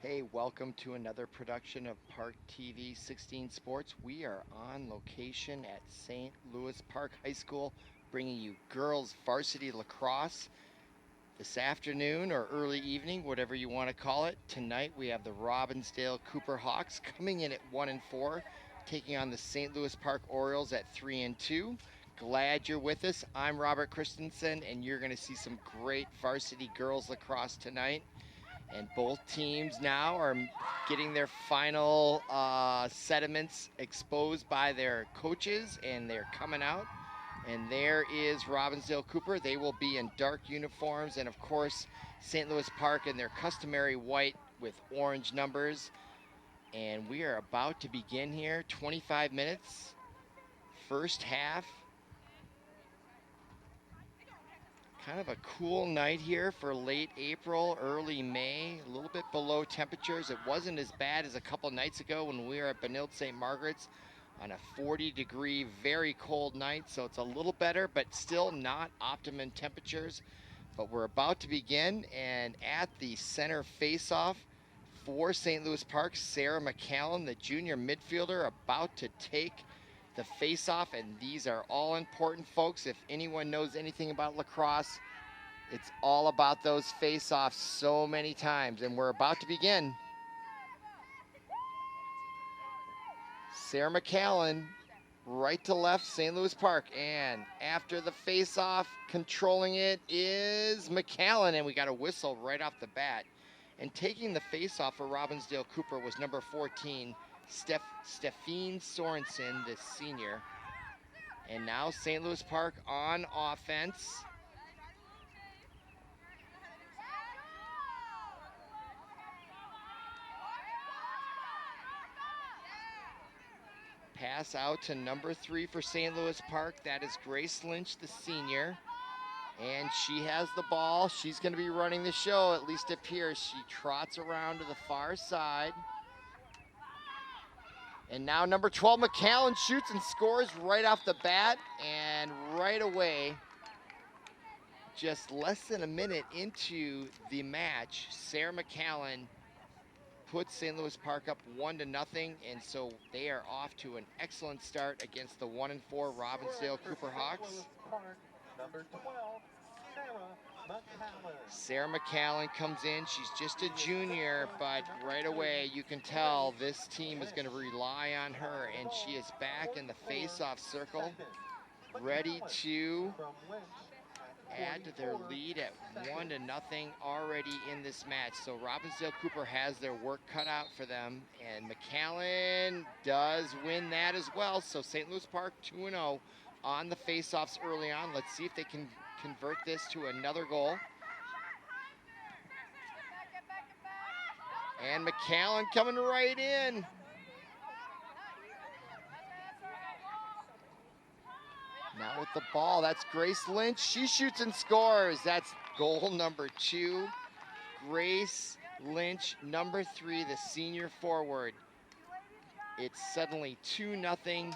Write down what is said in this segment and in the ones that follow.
Hey, welcome to another production of ParkTV 16 Sports. We are on location at St. Louis Park High School, bringing you girls varsity lacrosse this afternoon or early evening, whatever you want to call it. Tonight we have the Robbinsdale Cooper Hawks coming in at 1-4, taking on the St. Louis Park Orioles at 3-2. Glad you're with us. I'm Robert Christensen, and you're going to see some great varsity girls lacrosse tonight. And both teams now are getting their final sediments exposed by their coaches, and they're coming out. And there is Robbinsdale Cooper. They will be in dark uniforms, and of course St. Louis Park in their customary white with orange numbers. And we are about to begin here. 25 minutes, first half. Kind of a cool night here for late April, early May, a little bit below temperatures. It wasn't as bad as a couple nights ago when we were at Benilde St. Margaret's on a 40-degree, very cold night. So it's a little better, but still not optimum temperatures. But we're about to begin, and at the center face-off for St. Louis Park, Sarah McCallum, the junior midfielder, about to take the face-off, and these are all important, folks. If anyone knows anything about lacrosse, it's all about those face-offs so many times, and we're about to begin. Sarah McCallum, right to left, St. Louis Park, and after the face-off, controlling it is McCallum, and we got a whistle right off the bat. And taking the face-off for Robbinsdale Cooper was number 14, Stephine Sorensen, the senior. And now St. Louis Park on offense. Pass out to number 3 for St. Louis Park. That is Grace Lynch, the senior. And she has the ball. She's going to be running the show, at least it appears. She trots around to the far side. And now number 12, McCallum, shoots and scores right off the bat. And right away, just less than a minute into the match, Sarah McCallum puts St. Louis Park up 1-0. And so they are off to an excellent start against the 1-4 Robbinsdale Cooper Hawks. Number 12, Sarah McCallum comes in. She's just a junior, but right away you can tell this team is going to rely on her, and she is back in the face-off circle, ready to add to their lead at 1-0 already in this match. So Robbinsdale Cooper has their work cut out for them, and McCallum does win that as well. So St. Louis Park 2-0 on the face-offs early on. Let's see if they can convert this to another goal. And McCallum coming right in. Now with the ball, that's Grace Lynch. She shoots and scores. That's goal number 2. Grace Lynch, number 3, the senior forward. It's suddenly 2-0.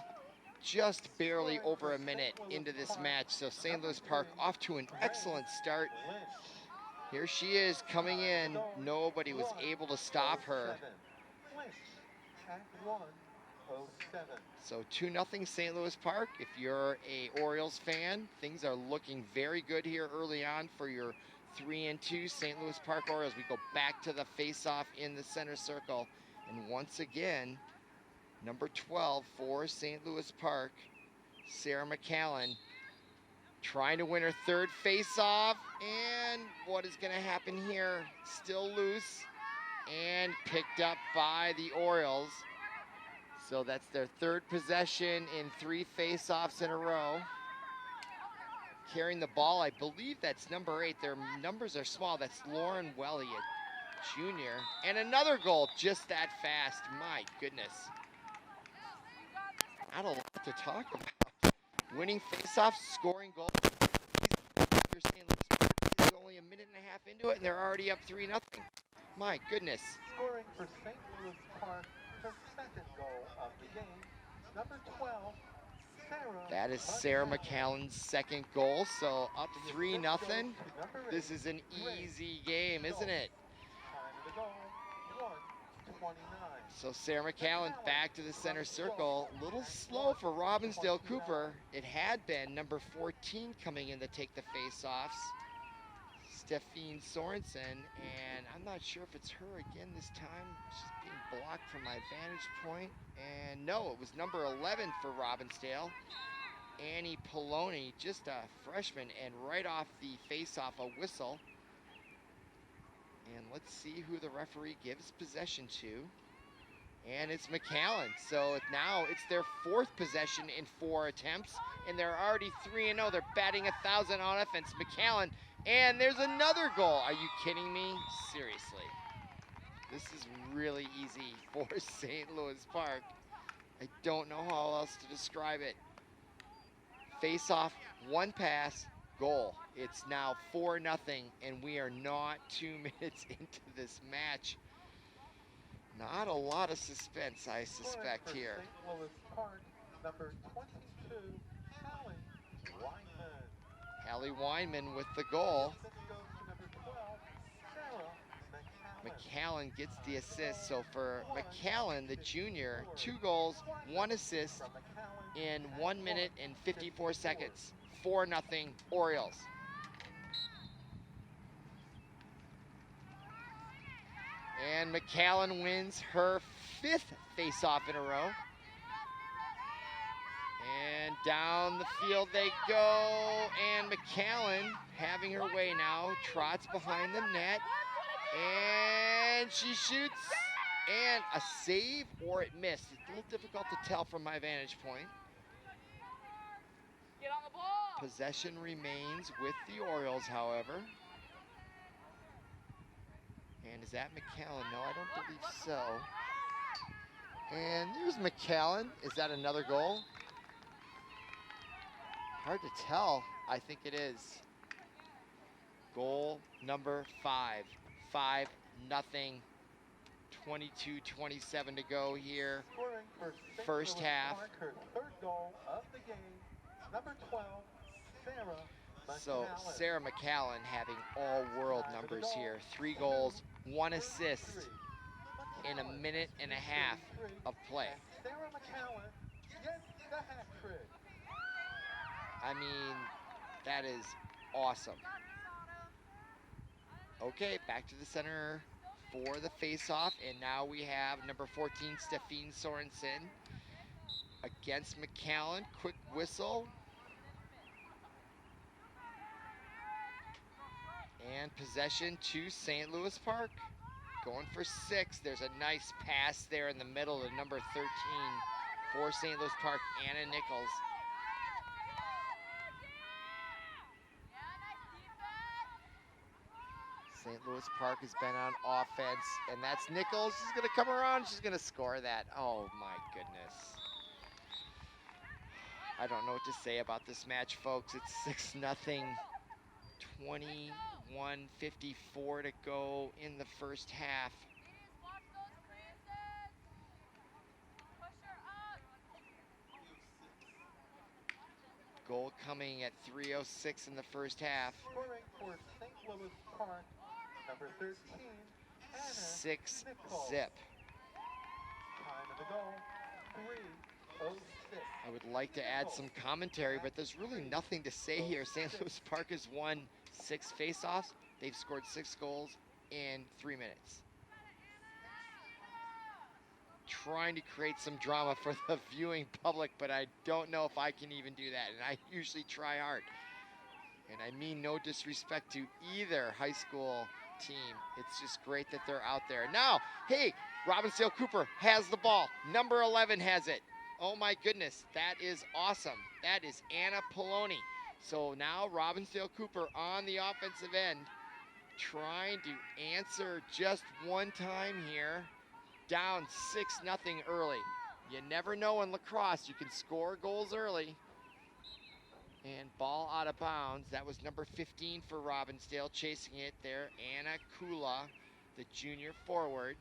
Just barely over a minute into this match. So St. Louis Park off to an excellent start. Here she is coming in. Nobody was able to stop her. So 2-0 St. Louis Park. If you're a Orioles fan, things are looking very good here early on for your 3-2 St. Louis Park Orioles. We go back to the face-off in the center circle. And once again, number 12 for St. Louis Park, Sarah McCallum, trying to win her third face-off. And what is going to happen here? Still loose and picked up by the Orioles. So that's their third possession in 3 face-offs in a row. Carrying the ball, I believe that's number 8. Their numbers are small. That's Lauren Welly, a junior. And another goal just that fast. My goodness. Not a lot to talk about. Winning face-offs, scoring goals. Is only a minute and a half into it, and they're already up 3-0. My goodness. Scoring for St. Louis Park, her second goal of the game. Number 12, Sarah. That is Sarah McCallum's second goal, so up 3-0. This is an easy game, isn't it? Time of the goal, 1-0. 29. So Sarah McCallan back to the center circle. A little slow for Robbinsdale Cooper. It had been number 14 coming in to take the face-offs, Stephine Sorensen, and I'm not sure if it's her again this time. She's being blocked from my vantage point. And no, it was number 11 for Robbinsdale, Annie Poloni, just a freshman, and right off the face-off, a whistle. And let's see who the referee gives possession to. And it's McCallan. So now it's their 4th possession in 4 attempts, and they're already 3-0. They're batting 1,000 on offense. McCallan, and there's another goal. Are you kidding me? Seriously. This is really easy for St. Louis Park. I don't know how else to describe it. Face off, 1 pass, goal. It's now 4-0, and we are not 2 minutes into this match. Not a lot of suspense, I suspect, here. St. Louis Park, number 22, Hallie Weinman. Hallie Weinman with the goal. Then it goes to number 12, Sarah McCallan. McCallan gets the assist. So for McCallan, the junior, 2 goals, 1 assist in 1 minute and 54 seconds. 4-0 Orioles. And McCallan wins her 5th face-off in a row. And down the field they go, and McCallan, having her way now, trots behind the net, and she shoots, and a save or it missed. It's a little difficult to tell from my vantage point. Get on the ball. Possession remains with the Orioles, however. And is that McCallan? No, I don't believe so. And there's McCallan. Is that another goal? Hard to tell. I think it is. Goal number 5. 5-0. 22-27 to go here. Scoring for St. First Louis half. Park, her 3rd goal of the game, number 12, Sarah McCallan. So Sarah McCallan having all world numbers here. 3 goals, 1 assist in a minute and a half of play. Sarah McCallan gets the hat trick. I mean, that is awesome. Okay, back to the center for the face-off, and now we have number 14, Stephine Sorensen against McCallan. Quick whistle. And possession to St. Louis Park. Going for 6. There's a nice pass there in the middle to number 13 for St. Louis Park, Anna Nichols. St. Louis Park has been on offense, and that's Nichols. She's going to come around. She's going to score that. Oh, my goodness. I don't know what to say about this match, folks. It's 6-0. 21:54 to go in the first half. Goal coming at 3:06 in the first half. Scoring for St. Louis Park, number 13, Anna 6 Nichols. zip. Time of the goal, 3:06. I would like to add some commentary, but there's really nothing to say here. St. Louis Park has won 6 faceoffs. They've scored 6 goals in 3 minutes. Trying to create some drama for the viewing public, but I don't know if I can even do that, and I usually try hard. And I mean no disrespect to either high school team. It's just great that they're out there. Now, hey, Robbinsdale Cooper has the ball. Number 11 has it. Oh my goodness, that is awesome. That is Anna Poloni. So now Robbinsdale Cooper on the offensive end, trying to answer just one time here. Down 6-0 early. You never know in lacrosse, you can score goals early. And ball out of bounds. That was number 15 for Robbinsdale, chasing it there. Anna Kula, the junior forward.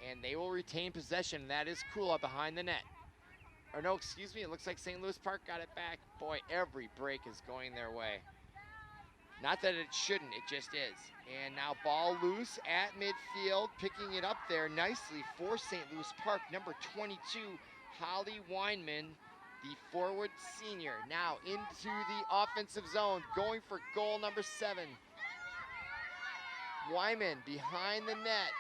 And they will retain possession. That is Kula behind the net. Or no, excuse me, it looks like St. Louis Park got it back. Boy, every break is going their way. Not that it shouldn't, it just is. And now ball loose at midfield, picking it up there nicely for St. Louis Park. Number 22, Holly Weinman, the forward senior. Now into the offensive zone, going for goal number 7. Wyman behind the net.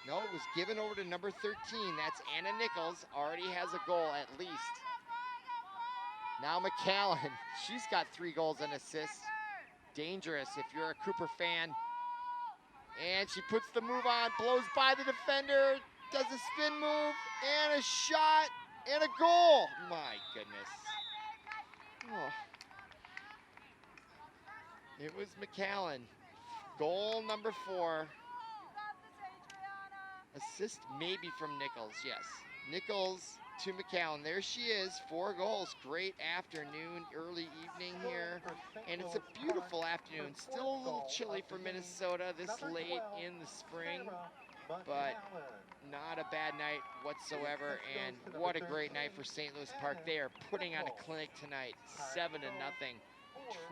No, it was given over to number 13. That's Anna Nichols. Already has a goal at least. Now McAllen. She's got 3 goals and assists. Dangerous if you're a Cooper fan. And she puts the move on, blows by the defender, does a spin move, and a shot, and a goal. My goodness. Oh. It was McAllen. Goal number 4. Assist maybe from Nichols, yes. Nichols to McAllen. There she is, 4 goals. Great afternoon, early evening here. And it's a beautiful afternoon. Still a little chilly for Minnesota this late in the spring, but not a bad night whatsoever. And what a great night for St. Louis Park. They are putting on a clinic tonight, 7-0.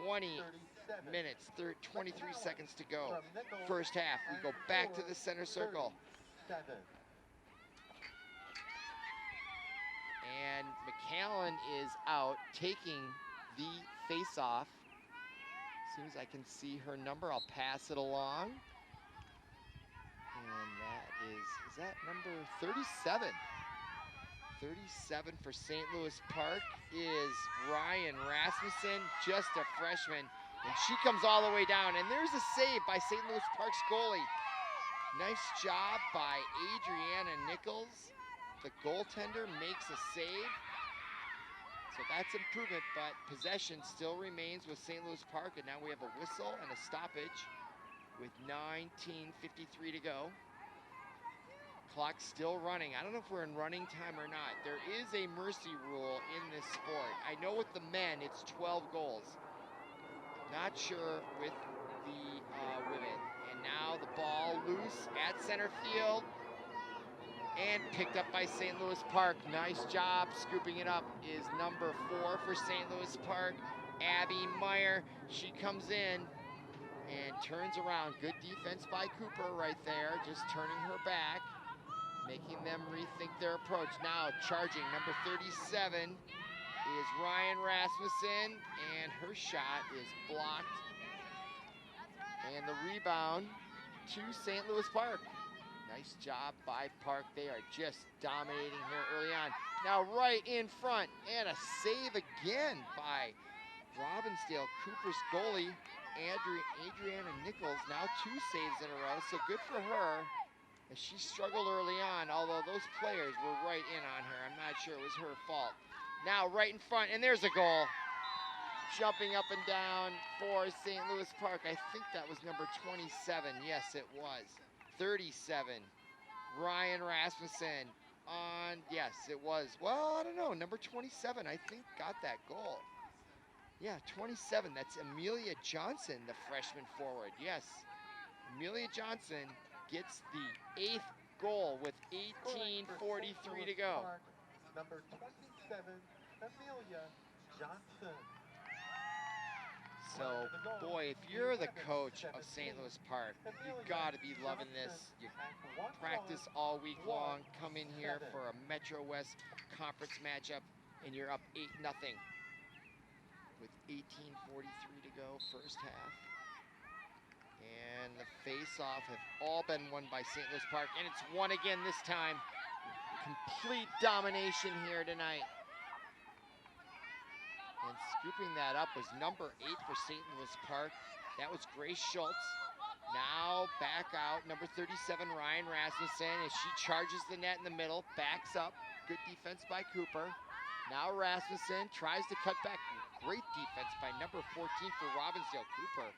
20 minutes, 23 seconds to go. First half, we go back to the center circle. And McAllen is out taking the face-off. As soon as I can see her number, I'll pass it along. And that is that number 37? 37 for St. Louis Park is Ryan Rasmussen, just a freshman. And she comes all the way down. And there's a save by St. Louis Park's goalie. Nice job by Adriana Nichols. The goaltender makes a save. So that's improvement, but possession still remains with St. Louis Park. And now we have a whistle and a stoppage with 19:53 to go. Clock's still running. I don't know if we're in running time or not. There is a mercy rule in this sport. I know with the men, it's 12 goals. Not sure with the women. And now the ball loose at center field and picked up by St. Louis Park. Nice job scooping it up is number 4 for St. Louis Park, Abby Meyer. She comes in and turns around. Good defense by Cooper right there, just turning her back, making them rethink their approach. Now charging, number 37 is Ryan Rasmussen, and her shot is blocked. And the rebound to St. Louis Park. Nice job by Park. They are just dominating here early on. Now right in front, and a save again by Robbinsdale Cooper's goalie, Adriana Nichols. Now 2 saves in a row, so good for her. As she struggled early on, although those players were right in on her. I'm not sure it was her fault. Now right in front, and there's a goal. Jumping up and down for St. Louis Park. I think that was number 27. Yes, it was. 37. Ryan Rasmussen on, yes, it was. Well, I don't know. Number 27, I think, got that goal. Yeah, 27. That's Amelia Johnson, the freshman forward. Yes, Amelia Johnson gets the 8th goal with 18:43 to go. Number 27, Amelia Johnson. So, boy, if you're the coach of St. Louis Park, you've got to be loving this. You practice all week long, come in here for a Metro West Conference matchup, and you're up 8-0 with 18:43 to go, first half. And the face-off have all been won by St. Louis Park, and it's won again this time. Complete domination here tonight. And scooping that up was number 8 for St. Louis Park. That was Grace Schultz. Now back out, number 37, Ryan Rasmussen, as she charges the net in the middle, backs up. Good defense by Cooper. Now Rasmussen tries to cut back. Great defense by number 14 for Robbinsdale Cooper.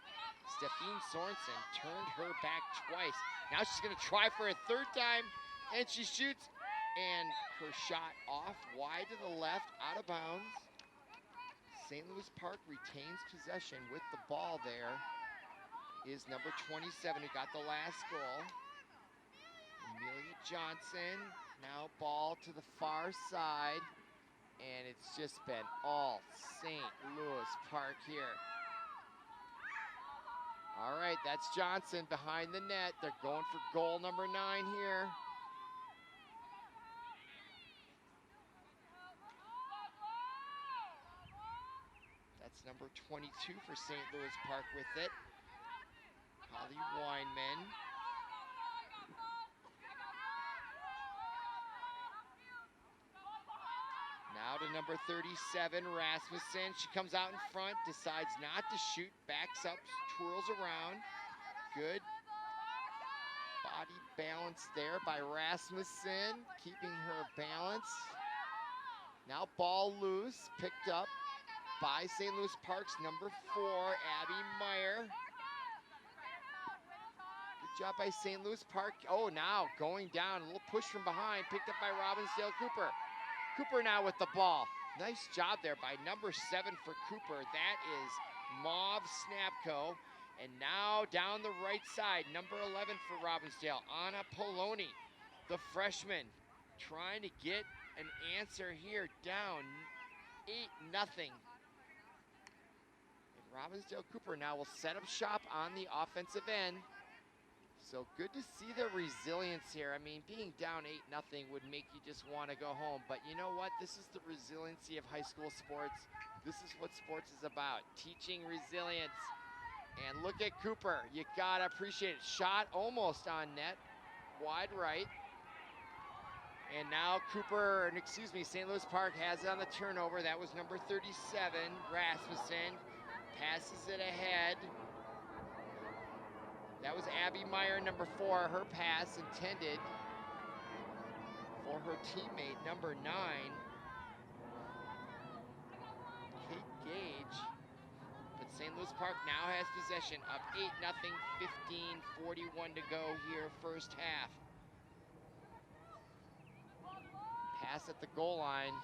Stephine Sorensen turned her back twice. Now she's going to try for a 3rd time, and she shoots. And her shot off wide to the left, out of bounds. St. Louis Park retains possession with the ball. There is number 27 who got the last goal. Amelia Johnson, now ball to the far side. And it's just been all St. Louis Park here. All right, that's Johnson behind the net. They're going for goal number 9 here. That's number 22 for St. Louis Park with it. Holly Weinman. Now to number 37, Rasmussen. She comes out in front, decides not to shoot, backs up, twirls around. Good body balance there by Rasmussen, keeping her balance. Now ball loose, picked up by St. Louis Park's number 4, Abby Meyer. Good job by St. Louis Park. Oh, now going down, a little push from behind, picked up by Robbinsdale Cooper. Cooper now with the ball. Nice job there by number 7 for Cooper. That is Mauve Snapko. And now down the right side, number 11 for Robbinsdale, Anna Poloni, the freshman, trying to get an answer here, down 8-0. And Robbinsdale Cooper now will set up shop on the offensive end. So good to see the resilience here. I mean, being down 8-0 would make you just want to go home. But you know what? This is the resiliency of high school sports. This is what sports is about, teaching resilience. And look at Cooper. You gotta appreciate it. Shot almost on net, wide right. And now Cooper, St. Louis Park has it on the turnover. That was number 37, Rasmussen. Passes it ahead. That was Abby Meyer, number 4. Her pass intended for her teammate, number 9, Kate Gage. But St. Louis Park now has possession, up 8-0, 15:41 to go here, first half. Pass at the goal line.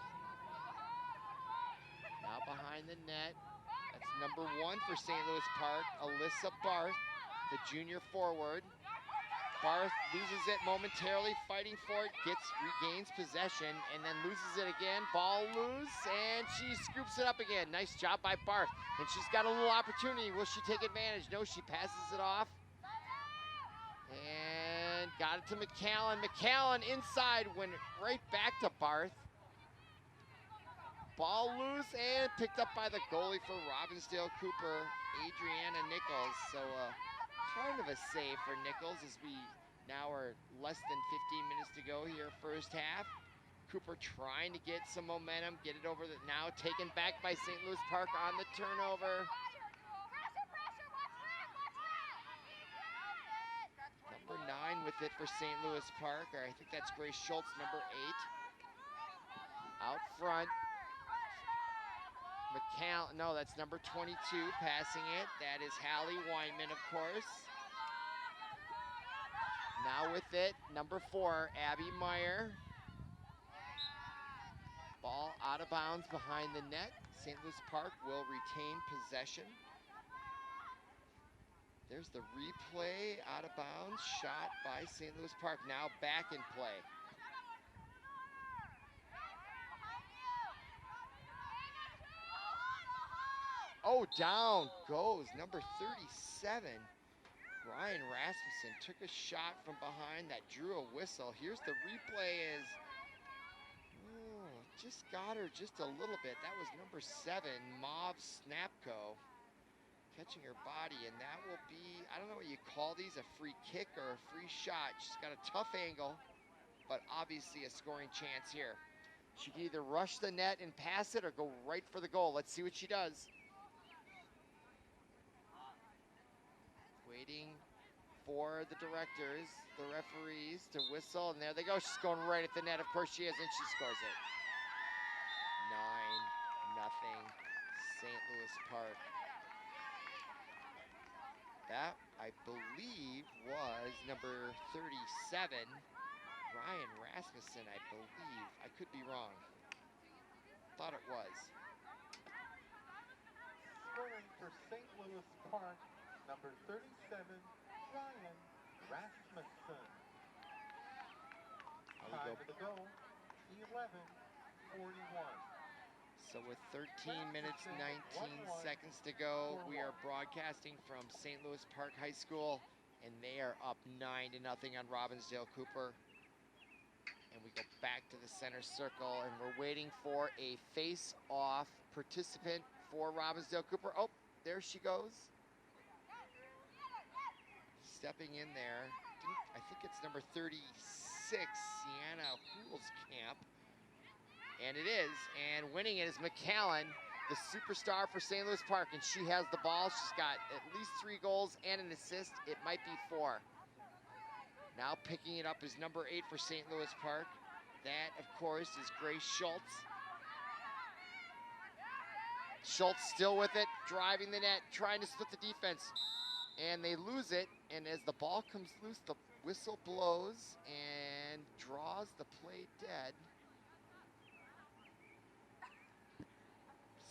Now behind the net. That's number 1 for St. Louis Park, Alyssa Barth, the junior forward. Barth loses it momentarily, fighting for it, regains possession, and then loses it again. Ball loose, and she scoops it up again. Nice job by Barth, and she's got a little opportunity. Will she take advantage? No, she passes it off. And got it to McCallan. McCallan inside, went right back to Barth. Ball loose and picked up by the goalie for Robbinsdale Cooper, Adriana Nichols. So kind of a save for Nichols as we now are less than 15 minutes to go here, first half. Cooper trying to get some momentum, get it over, now taken back by St. Louis Park on the turnover. Number 9 with it for St. Louis Park, or I think that's Grace Schultz, number 8. Out front. McCall, no, that's number 22 passing it. That is Hallie Weinman, of course. Now with it, number 4, Abby Meyer. Ball out of bounds behind the net. St. Louis Park will retain possession. There's the replay, out of bounds, shot by St. Louis Park. Now back in play. Oh, down goes number 37. Ryan Rasmussen took a shot from behind that drew a whistle. Here's the replay is, just got her just a little bit. That was number 7, Mauve Snapko, catching her body, and that will be, I don't know what you call these, a free kick or a free shot. She's got a tough angle, but obviously a scoring chance here. She can either rush the net and pass it or go right for the goal. Let's see what she does. Waiting for the directors, the referees to whistle, and there they go. She's going right at the net. Of course she is, and she scores it. 9-0, St. Louis Park. That, I believe, was number 37, Ryan Rasmussen, I believe. I could be wrong. Thought it was. Scoring for St. Louis Park, number 37, Ryan Rasmussen. Time of the goal, 11:41. So with 13 minutes, 19 seconds to go, we are broadcasting from St. Louis Park High School, and they are up 9-0 on Robbinsdale Cooper. And we go back to the center circle, and we're waiting for a face-off participant for Robbinsdale Cooper. Oh, there she goes. Stepping in there, I think it's number 36, Sienna Hulskamp. And it is, and winning it is McAllen, the superstar for St. Louis Park, and she has the ball. She's got at least 3 goals and an assist. It might be 4. Now picking it up is number 8 for St. Louis Park. That, of course, is Grace Schultz. Schultz still with it, driving the net, trying to split the defense. And they lose it, and as the ball comes loose, the whistle blows and draws the play dead.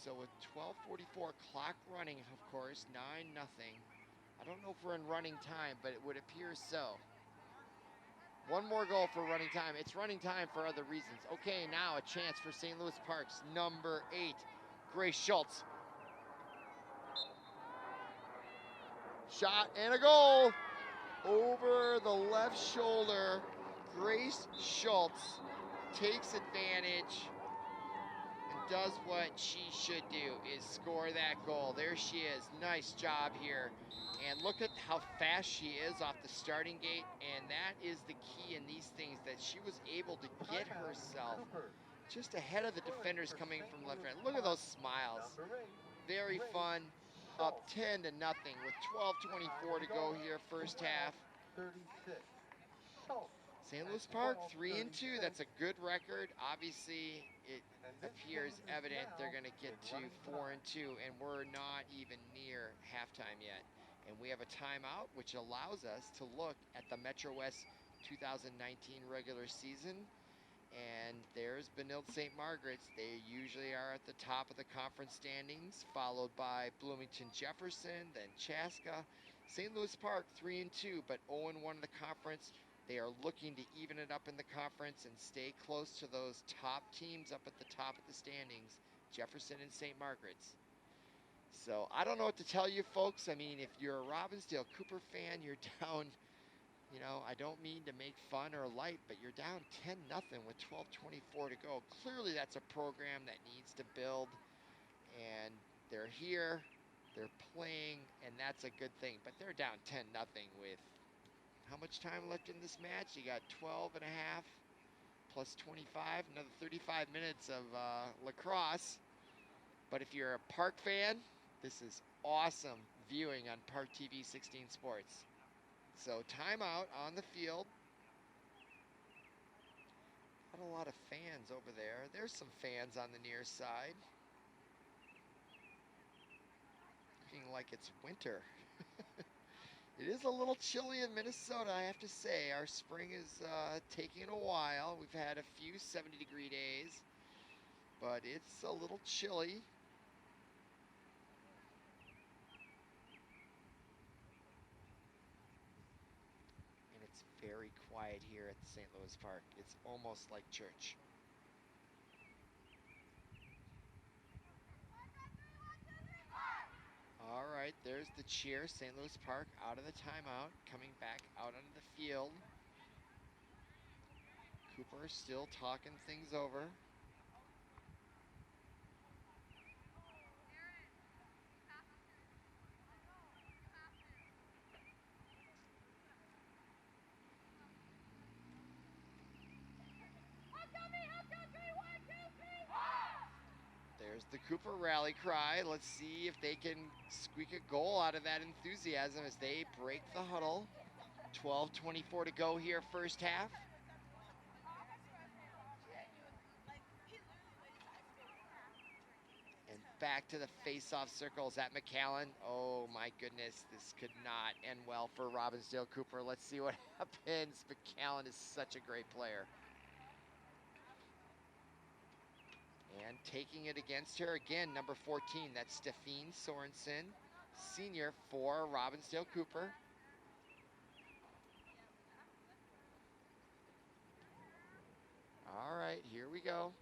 So with 12:44 clock running, of course, 9-0. I don't know if we're in running time, but it would appear so. One more goal for running time. It's running time for other reasons. Okay, now a chance for St. Louis Park's number 8, Grace Schultz. Shot and a goal over the left shoulder. Grace Schultz takes advantage and does what she should do, is score that goal. There she is. Nice job here. And look at how fast she is off the starting gate, and that is the key in these things, that she was able to get herself just ahead of the defenders coming from left hand. Look at those smiles. Very fun. Up 10-0 with 12:24 to go here, first half. 36. St. Louis Park 3-2. That's a good record. Obviously, it appears evident they're going to get to 4-2, and we're not even near halftime yet. And we have a timeout, which allows us to look at the Metro West 2019 regular season. And there's Benilde St. Margaret's. They usually are at the top of the conference standings, followed by Bloomington Jefferson, then Chaska. St. Louis Park 3-2, but 0-1 in the conference. They are looking to even it up in the conference and stay close to those top teams up at the top of the standings, Jefferson and St. Margaret's. So I don't know what to tell you, folks. I mean, if you're a Robbinsdale Cooper fan, you're down, you know, I don't mean to make fun or light, but you're down 10-0 with 12:24 to go. Clearly that's a program that needs to build, and they're here, they're playing, and that's a good thing. But they're down 10-0 with how much time left in this match? You got 12 and a half plus 25, another 35 minutes of lacrosse. But if you're a Park fan, this is awesome viewing on ParkTV 16 Sports. So timeout on the field. Not a lot of fans over there. There's some fans on the near side. Looking like it's winter. It is a little chilly in Minnesota, I have to say. Our spring is taking a while. We've had a few 70-degree days, but it's a little chilly. And it's very quiet here at St. Louis Park. It's almost like church. All right, there's the cheer. St. Louis Park out of the timeout, coming back out onto the field. Cooper still talking things over. There's the Cooper rally cry. Let's see if they can squeak a goal out of that enthusiasm as they break the huddle. 12:24 to go here, first half. And back to the face-off circles at McAllen. Oh my goodness, this could not end well for Robbinsdale Cooper. Let's see what happens. McAllen is such a great player. And taking it against her again, number 14, that's Stephanie Sorensen, senior for Robbinsdale Cooper. All right, here we go.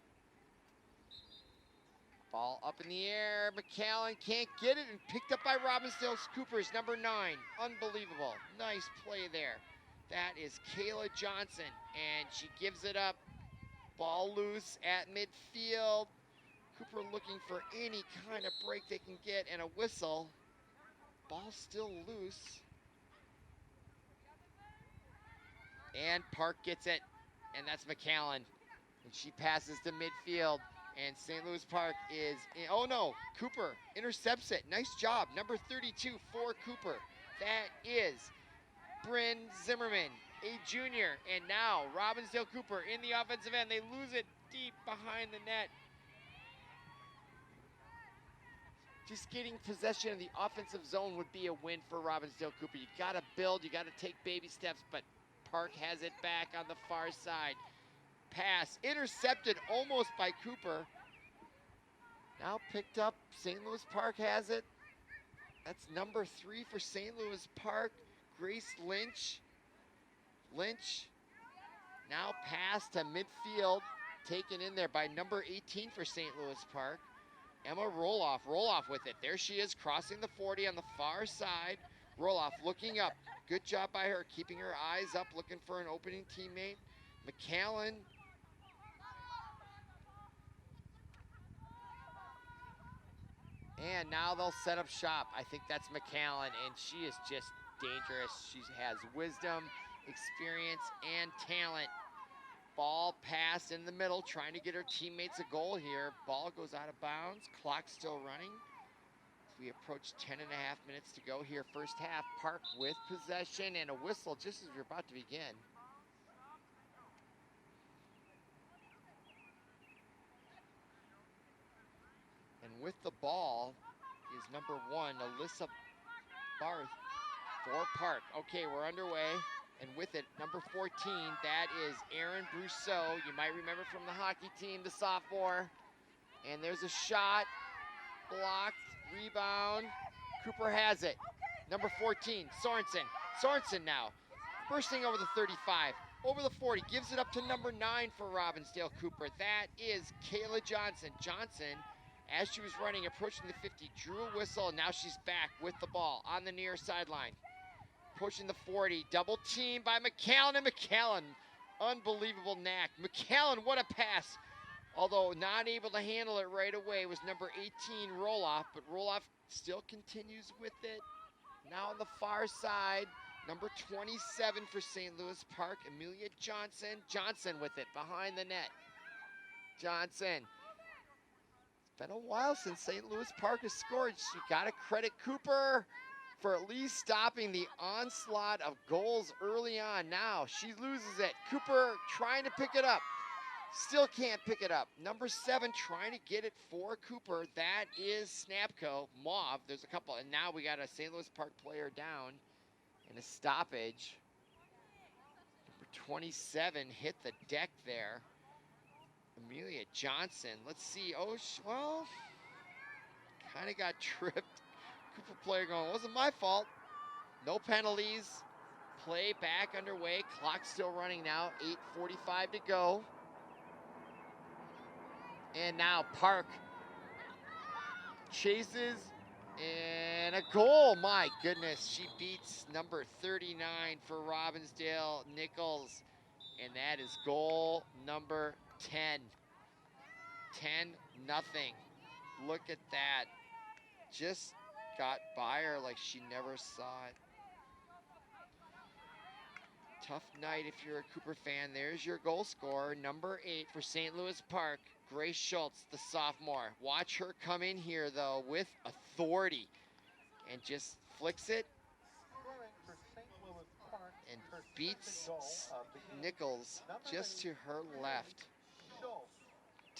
Ball up in the air. McAllen can't get it, and picked up by Robbinsdale Cooper's number 9. Unbelievable. Nice play there. That is Kayla Johnson, and she gives it up. Ball loose at midfield. Cooper looking for any kind of break they can get, and a whistle. Ball still loose. And Park gets it, and that's McAllen. And she passes to midfield, and St. Louis Park is in, oh no, Cooper intercepts it. Nice job, number 32 for Cooper. That is Bryn Zimmerman, a junior. And now Robbinsdale Cooper in the offensive end. They lose it deep behind the net. Just getting possession of the offensive zone would be a win for Robbinsdale Cooper. You gotta build, you gotta take baby steps, but Park has it back on the far side. Pass intercepted almost by Cooper. Now picked up, St. Louis Park has it. That's number 3 for St. Louis Park, Grace Lynch. Lynch now pass to midfield, taken in there by number 18 for St. Louis Park. Emma Roloff with it. There she is, crossing the 40 on the far side. Roloff looking up. Good job by her, keeping her eyes up, looking for an opening teammate. McAllen. And now they'll set up shop. I think that's McAllen, and she is just dangerous. She has wisdom, experience, and talent. Ball pass in the middle, trying to get her teammates a goal here. Ball goes out of bounds, clock still running. As we approach 10 and a half minutes to go here, first half. Park with possession and a whistle just as we're about to begin. And with the ball is number 1, Alyssa Barth for Park. Okay, we're underway. And with it, number 14, that is Erin Brousseau. You might remember from the hockey team, the sophomore. And there's a shot, blocked, rebound. Cooper has it. Number 14, Sorensen. Sorensen now, bursting over the 35, over the 40, gives it up to number 9 for Robbinsdale Cooper. That is Kayla Johnson. Johnson, as she was running, approaching the 50, drew a whistle, and now she's back with the ball on the near sideline. Pushing the 40, double team by McAllen, and McAllen, unbelievable knack. McAllen, what a pass. Although not able to handle it right away was number 18, Roloff, but Roloff still continues with it. Now on the far side, number 27 for St. Louis Park, Amelia Johnson. Johnson with it behind the net. Johnson. It's been a while since St. Louis Park has scored. You gotta credit Cooper for at least stopping the onslaught of goals early on. Now she loses it. Cooper trying to pick it up. Still can't pick it up. Number 7 trying to get it for Cooper. That is Snapco. Mauve, there's a couple. And now we got a St. Louis Park player down and a stoppage. Number 27 hit the deck there. Amelia Johnson. Let's see. Oh, well, kind of got tripped. Cooper player going, wasn't my fault. No penalties. Play back underway. Clock still running now. 8:45 to go. And now Park chases and a goal. My goodness, she beats number 39 for Robbinsdale, Nichols. And that is goal number 10. 10-0. Look at that. Just got by her like she never saw it. Tough night if you're a Cooper fan. There's your goal scorer, number 8 for St. Louis Park, Grace Schultz, the sophomore. Watch her come in here, though, with authority and just flicks it and beats Nichols just to her left.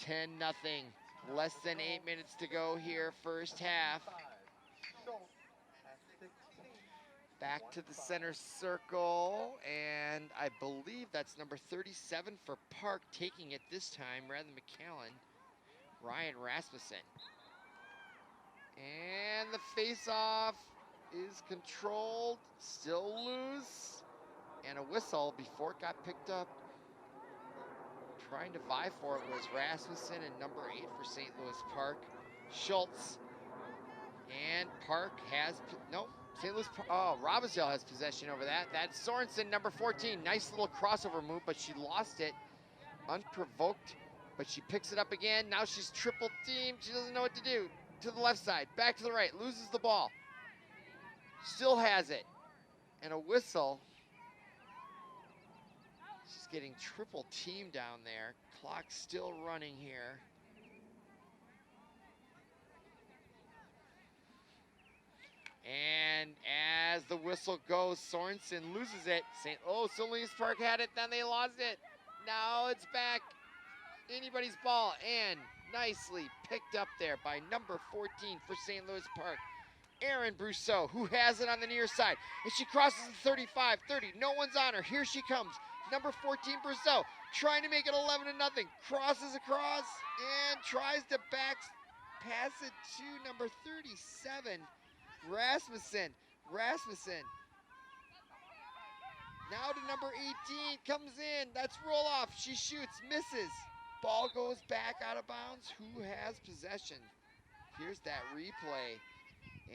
10-0. Less than 8 minutes to go here, first half. Back to the center circle, and I believe that's number 37 for Park, taking it this time rather than McAllen, Ryan Rasmussen. And the face-off is controlled, still loose, and a whistle before it got picked up. Trying to vie for it was Rasmussen and number 8 for St. Louis Park. Schultz. And Park has, nope, St. Louis, Robbinsdale has possession over that. That's Sorensen, number 14. Nice little crossover move, but she lost it unprovoked. But she picks it up again. Now she's triple teamed. She doesn't know what to do. To the left side, back to the right, loses the ball. Still has it. And a whistle. She's getting triple teamed down there. Clock's still running here. And as the whistle goes, Sorensen loses it. St. Louis Park had it, then they lost it. Now it's back. Anybody's ball, and nicely picked up there by number 14 for St. Louis Park. Erin Brousseau, who has it on the near side. And she crosses the 35, 30. No one's on her. Here she comes. Number 14, Brousseau, trying to make it 11-0. Crosses across and tries to pass it to number 37, Rasmussen. Now to number 18, comes in. That's roll off. She shoots, misses. Ball goes back out of bounds. Who has possession? Here's that replay.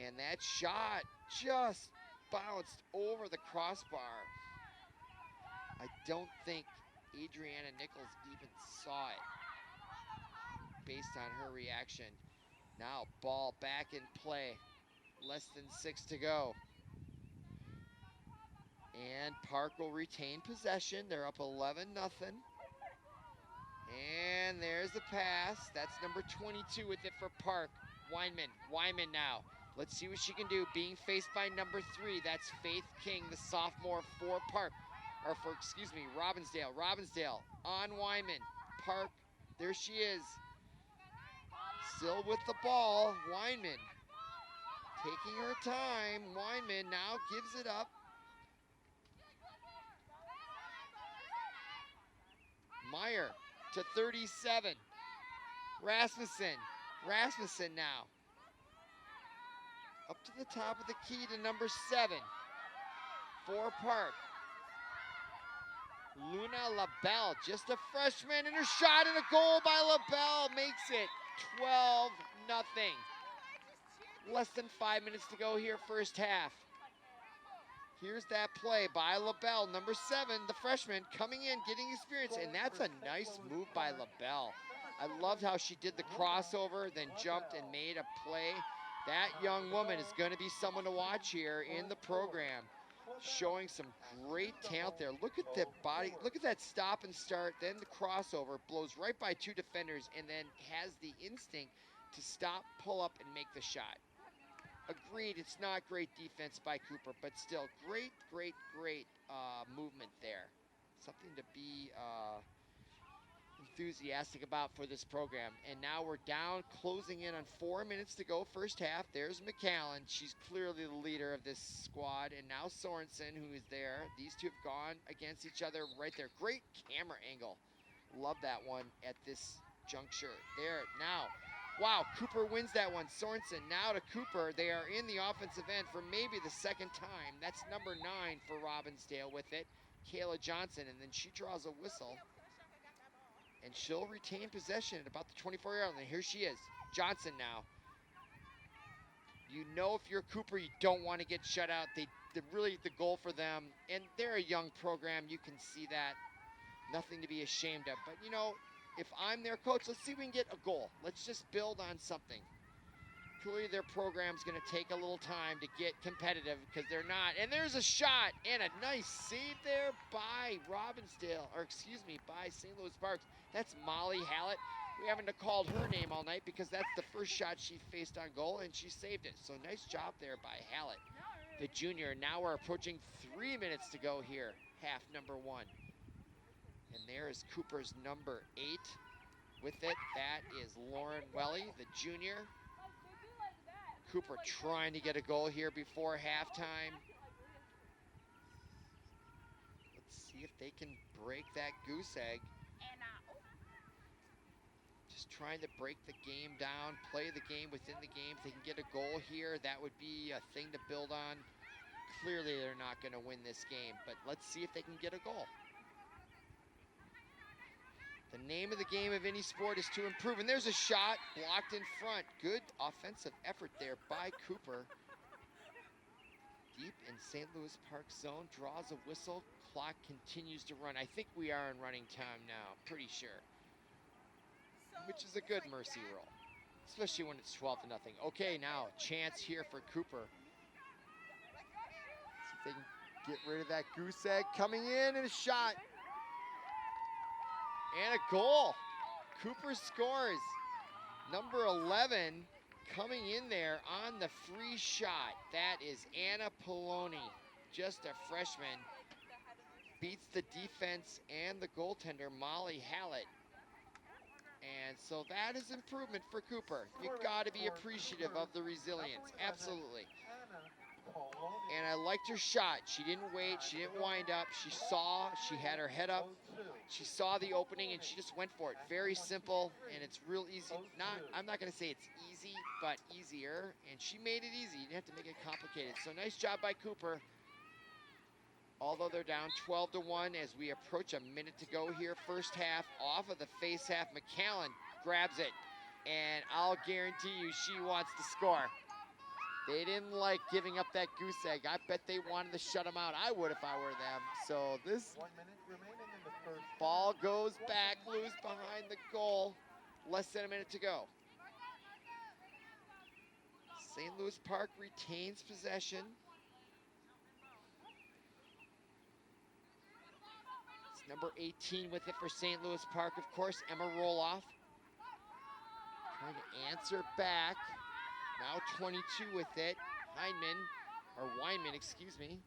And that shot just bounced over the crossbar. I don't think Adriana Nichols even saw it based on her reaction. Now ball back in play. Less than 6 to go. And Park will retain possession. They're up 11-0. And there's the pass. That's number 22 with it for Park. Wyman now. Let's see what she can do. Being faced by number 3. That's Faith King, the sophomore for Park. Or for, Robbinsdale. Robbinsdale on Wyman. Park, there she is. Still with the ball. Wyman taking her time. Wyman now gives it up. Meyer to 37. Rasmussen now. Up to the top of the key to number 7 for Park. Luna LaBelle, just a freshman, and her shot and a goal by LaBelle makes it 12-0. Less than 5 minutes to go here, first half. Here's that play by LaBelle, number 7, the freshman, coming in, getting experience, and that's a nice move by LaBelle. I loved how she did the crossover, then jumped and made a play. That young woman is going to be someone to watch here in the program, showing some great talent there. Look at the body, look at that stop and start, then the crossover, blows right by 2 defenders, and then has the instinct to stop, pull up, and make the shot. Agreed, it's not great defense by Cooper, but still great movement there. Something to be enthusiastic about for this program. And now we're down, closing in on 4 minutes to go, first half. There's McAllen. She's clearly the leader of this squad. And now Sorensen, who is there. These two have gone against each other right there. Great camera angle. Love that one at this juncture. There, now. Wow, Cooper wins that one. Sorensen now to Cooper. They are in the offensive end for maybe the second time. That's number 9 for Robbinsdale with it. Kayla Johnson, and then she draws a whistle. And she'll retain possession at about the 24-yard line. Here she is. Johnson now. You know, if you're Cooper, you don't want to get shut out. They're really the goal for them. And they're a young program. You can see that. Nothing to be ashamed of. But, you know, if I'm their coach, let's see if we can get a goal. Let's just build on something. Clearly their program's going to take a little time to get competitive because they're not. And there's a shot and a nice save there by by St. Louis Parks. That's Molly Hallett. We haven't called her name all night because that's the first shot she faced on goal, and she saved it. So nice job there by Hallett, the junior. Now we're approaching 3 minutes to go here, half number 1. And there is Cooper's number 8 with it. That is Lauren Welly, the junior. Cooper trying to get a goal here before halftime. Let's see if they can break that goose egg. Just trying to break the game down, play the game within the game. If they can get a goal here, that would be a thing to build on. Clearly they're not going to win this game, but let's see if they can get a goal. The name of the game of any sport is to improve. And there's a shot blocked in front. Good offensive effort there by Cooper. Deep in St. Louis Park zone, draws a whistle. Clock continues to run. I think we are in running time now, pretty sure. Which is a good mercy rule, especially when it's 12-0. Okay, now chance here for Cooper. See if they can get rid of that goose egg. Coming in and a shot. And a goal. Cooper scores. Number 11 coming in there on the free shot. That is Anna Poloni, just a freshman. Beats the defense and the goaltender, Molly Hallett. And so that is improvement for Cooper. You've got to be appreciative of the resilience. Absolutely. And I liked her shot. She didn't wait. She didn't wind up. She saw. She had her head up. She saw the opening, and she just went for it. Very simple, and it's real easy. I'm not going to say it's easy, but easier. And she made it easy. You didn't have to make it complicated. So nice job by Cooper. Although they're down 12-1 as we approach a minute to go here. First half, off of the face half. McAllen grabs it, and I'll guarantee you she wants to score. They didn't like giving up that goose egg. I bet they wanted to shut them out. I would if I were them. So this 1 minute remaining in the first. ball goes back loose behind the goal. Less than a minute to go. St. Louis Park retains possession. It's number 18 with it for St. Louis Park, of course, Emma Roloff. Trying to answer back. Now 22 with it. Weinman, excuse me.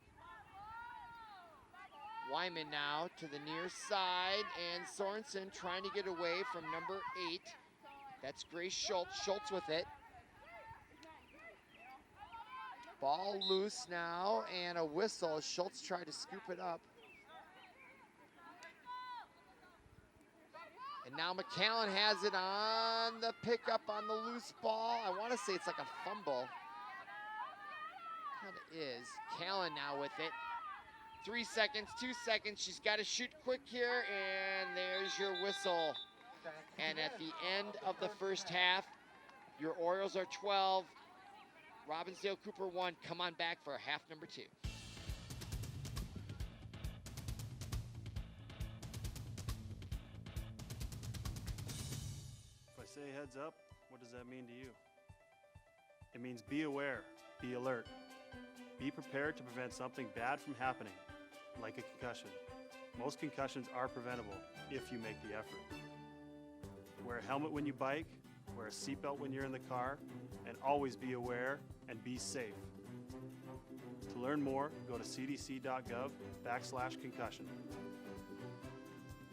Wyman now to the near side, and Sorensen trying to get away from number 8. That's Grace Schultz. Schultz with it. Ball loose now, and a whistle. Schultz tried to scoop it up. And now McAllen has it on the pickup on the loose ball. I want to say it's like a fumble. Kind of is. Callan now with it. 3 seconds, 2 seconds. She's got to shoot quick here, and there's your whistle. And at the end of the first half, your Orioles are 12. Robbinsdale Cooper 1. Come on back for half number 2. If I say heads up, what does that mean to you? It means be aware, be alert. Be prepared to prevent something bad from happening, like a concussion. Most concussions are preventable if you make the effort. Wear a helmet when you bike, wear a seatbelt when you're in the car, and always be aware and be safe. To learn more, go to CDC.GOV/concussion.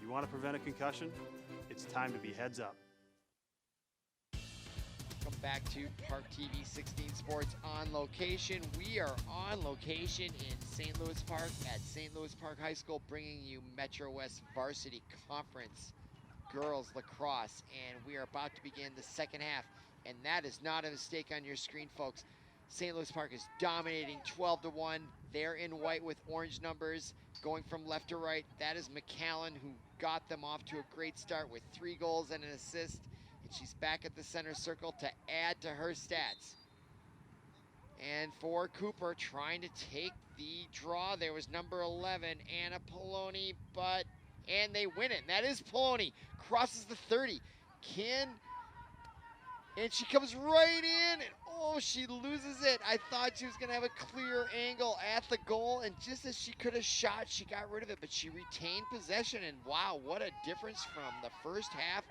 You want to prevent a concussion? It's time to be heads up. Welcome back to ParkTV 16 Sports on location. We are on location in St. Louis Park at St. Louis Park High School, bringing you Metro West Varsity Conference Girls Lacrosse, and we are about to begin the second half, and that is not a mistake on your screen, folks. St. Louis Park is dominating 12-1. They're in white with orange numbers, going from left to right. That is McAllen, who got them off to a great start with 3 goals and an assist. And she's back at the center circle to add to her stats. And for Cooper, trying to take the draw, there was number 11, Anna Poloni, and they win it. And that is Poloni, crosses the 30. And she comes right in, and oh, she loses it. I thought she was going to have a clear angle at the goal, and just as she could have shot, she got rid of it, but she retained possession, and wow, what a difference from the first half.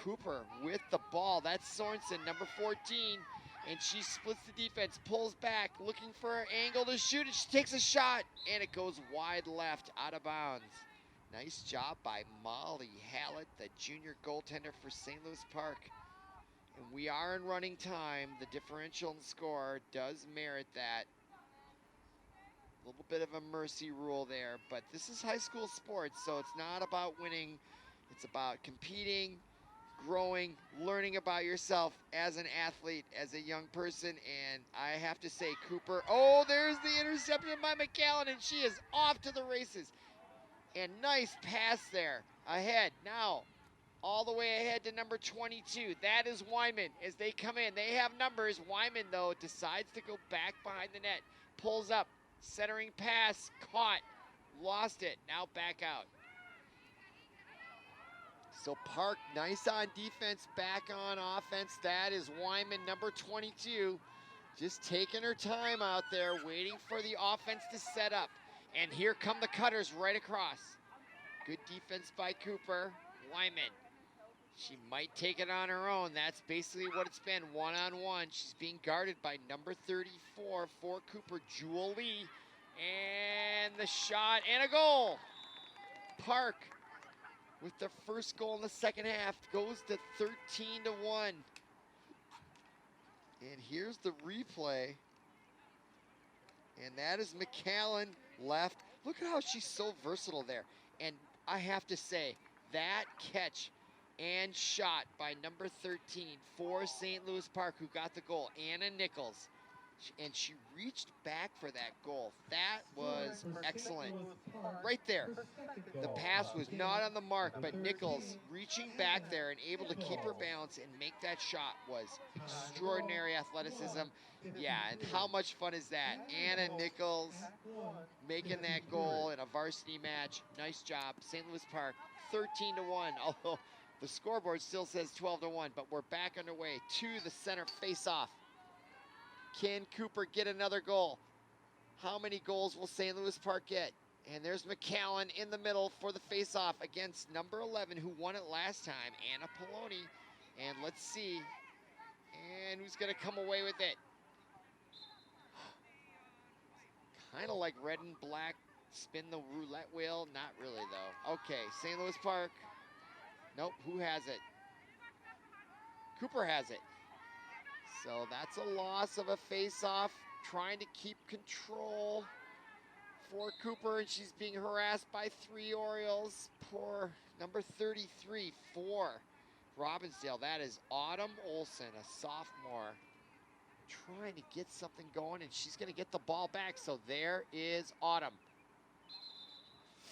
Cooper with the ball. That's Sorensen, number 14, and she splits the defense, pulls back, looking for her angle to shoot, and she takes a shot, and it goes wide left, out of bounds. Nice job by Molly Hallett, the junior goaltender for St. Louis Park. And we are in running time. The differential in score does merit that. A little bit of a mercy rule there, but this is high school sports, so it's not about winning. It's about competing, growing, learning about yourself as an athlete, as a young person. And I have to say, Cooper, oh, there's the interception by McAllen, and she is off to the races. And nice pass there ahead. Now, all the way ahead to number 22. That is Wyman as they come in. They have numbers. Wyman, though, decides to go back behind the net. Pulls up, centering pass, caught, lost it, now back out. So Park, nice on defense, back on offense. That is Wyman, number 22. Just taking her time out there, waiting for the offense to set up. And here come the cutters right across. Good defense by Cooper. Wyman. She might take it on her own. That's basically what it's been, one-on-one. She's being guarded by number 34 for Cooper, Jewel Lee. And the shot and a goal. Park with the first goal in the second half goes to 13-1. And here's the replay. And that is McAllen left. Look at how she's so versatile there. And I have to say, that catch and shot by number 13 for St. Louis Park, who got the goal, Anna Nichols. And she reached back for that goal. That was excellent. Right there. The pass was not on the mark, but Nichols reaching back there and able to keep her balance and make that shot was extraordinary athleticism. Yeah, and how much fun is that? Anna Nichols making that goal in a varsity match. Nice job. St. Louis Park, 13-1, although the scoreboard still says 12-1, but we're back underway to the center face-off. Can Cooper get another goal? How many goals will St. Louis Park get? And there's McAllen in the middle for the face-off against number 11, who won it last time, Anna Poloni. And let's see. And who's going to come away with it? Kind of like red and black, spin the roulette wheel. Not really, though. Okay, St. Louis Park. Nope, who has it? Cooper has it. So that's a loss of a face-off, trying to keep control for Cooper, and she's being harassed by 3 Orioles. Poor number 33 for Robbinsdale. That is Autumn Olson, a sophomore, trying to get something going, and she's going to get the ball back. So there is Autumn.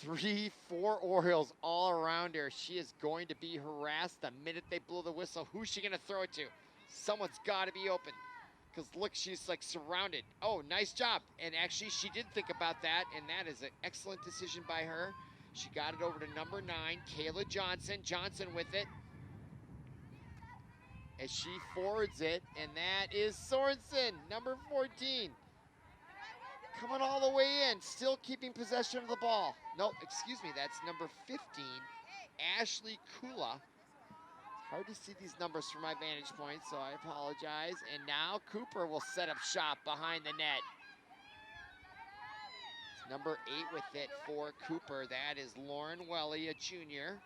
3, 4 Orioles all around her. She is going to be harassed the minute they blow the whistle. Who's she going to throw it to? Someone's got to be open, because look, she's like surrounded. Oh, nice job. And actually, she did think about that, and that is an excellent decision by her. She got it over to number 9, Kayla Johnson. Johnson with it as she forwards it, and that is Sorensen, number 14. Coming all the way in, still keeping possession of the ball. No, excuse me, that's number 15, Ashley Kula. Hard to see these numbers from my vantage point, so I apologize. And now Cooper will set up shop behind the net. It's number 8 with it for Cooper. That is Lauren Welly, a junior.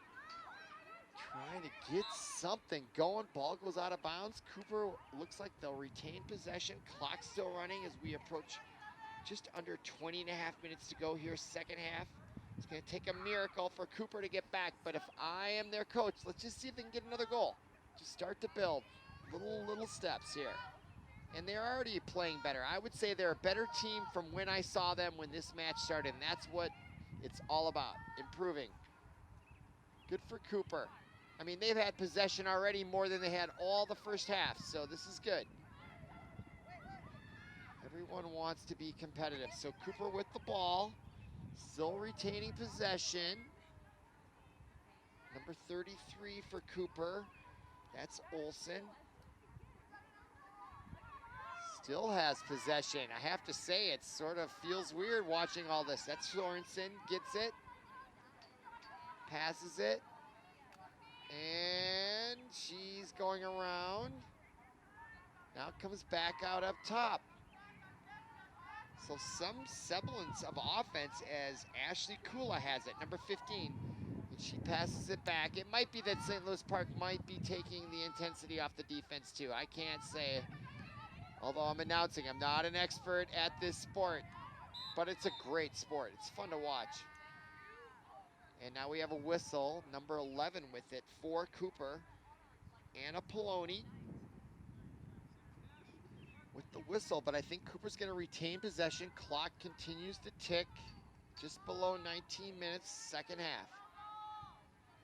Trying to get something going. Ball goes out of bounds. Cooper looks like they'll retain possession. Clock still running as we approach just under 20 and a half minutes to go here, second half. It's going to take a miracle for Cooper to get back, but if I am their coach, let's just see if they can get another goal. Just start to build little steps here. And they're already playing better. I would say they're a better team from when I saw them when this match started, and that's what it's all about, improving. Good for Cooper. I mean, they've had possession already more than they had all the first half, so this is good. Everyone wants to be competitive. So Cooper with the ball. Still retaining possession. Number 33 for Cooper. That's Olson. Still has possession. I have to say, it sort of feels weird watching all this. That's Sorensen, gets it. Passes it. And she's going around. Now comes back out up top. So some semblance of offense as Ashley Kula has it, number 15. And she passes it back. It might be that St. Louis Park might be taking the intensity off the defense too. I can't say, although I'm announcing, I'm not an expert at this sport, but it's a great sport. It's fun to watch. And now we have a whistle, number 11 with it for Cooper. Anna Poloni with the whistle, but I think Cooper's going to retain possession. Clock continues to tick, just below 19 minutes, second half.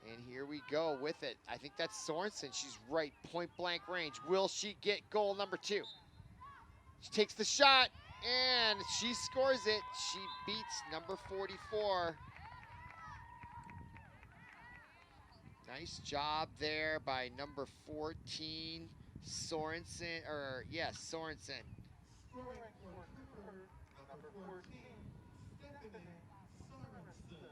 And here we go with it. I think that's Sorensen. She's right, point blank range. Will she get goal number 2? She takes the shot, and she scores it. She beats number 44. Nice job there by number 14, Sorensen, Sorensen. Scoring for Cooper, number 14, Stephanie Sorensen.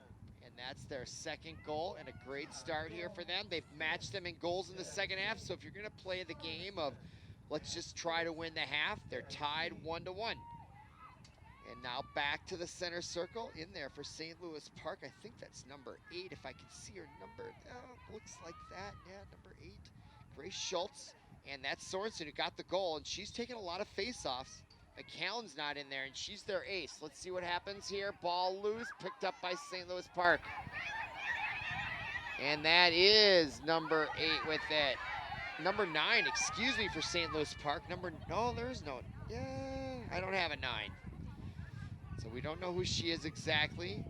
And that's their second goal, and a great start here for them. They've matched them in goals in the second half, so if you're going to play the game of let's just try to win the half, they're tied 1-1. And now back to the center circle in there for St. Louis Park. I think that's number 8, if I can see her number. Looks like that, yeah, number 8. Grace Schultz, and that's Sorensen who got the goal, and she's taking a lot of face-offs. McCallan's not in there, and she's their ace. Let's see what happens here. Ball loose, picked up by St. Louis Park. And that is number 8 with it. Number 9, excuse me, for St. Louis Park. I don't have a 9. So we don't know who she is exactly.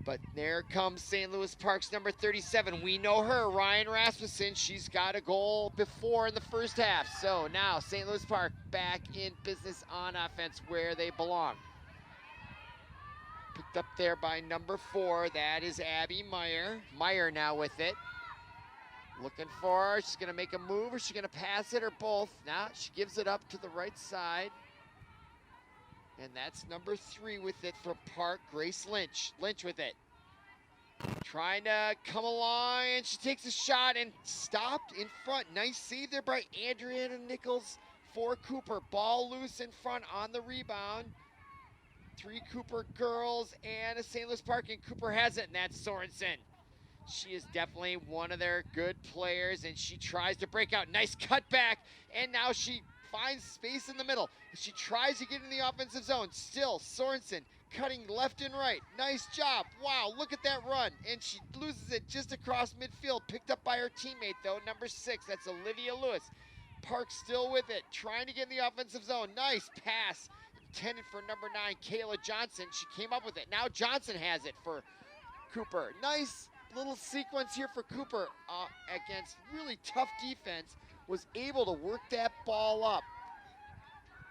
But there comes St. Louis Park's number 37. We know her, Ryan Rasmussen. She's got a goal before in the first half. So now St. Louis Park back in business on offense where they belong. Picked up there by number 4. That is Abby Meyer. Meyer now with it. Looking for her. She's going to make a move, or she's going to pass it, or both. Now she gives it up to the right side. And that's number 3 with it for Park, Grace Lynch. Lynch with it. Trying to come along, and she takes a shot and stopped in front. Nice save there by Adriana Nichols for Cooper. Ball loose in front on the rebound. 3 Cooper girls and a St. Louis Park, and Cooper has it, and that's Sorensen. She is definitely one of their good players, and she tries to break out. Nice cutback, and now she finds space in the middle. She tries to get in the offensive zone. Still, Sorensen cutting left and right. Nice job. Wow, look at that run. And she loses it just across midfield. Picked up by her teammate, though, number 6. That's Olivia Lewis. Park still with it, trying to get in the offensive zone. Nice pass intended for number 9, Kayla Johnson. She came up with it. Now Johnson has it for Cooper. Nice little sequence here for Cooper against really tough defense. Was able to work that ball up.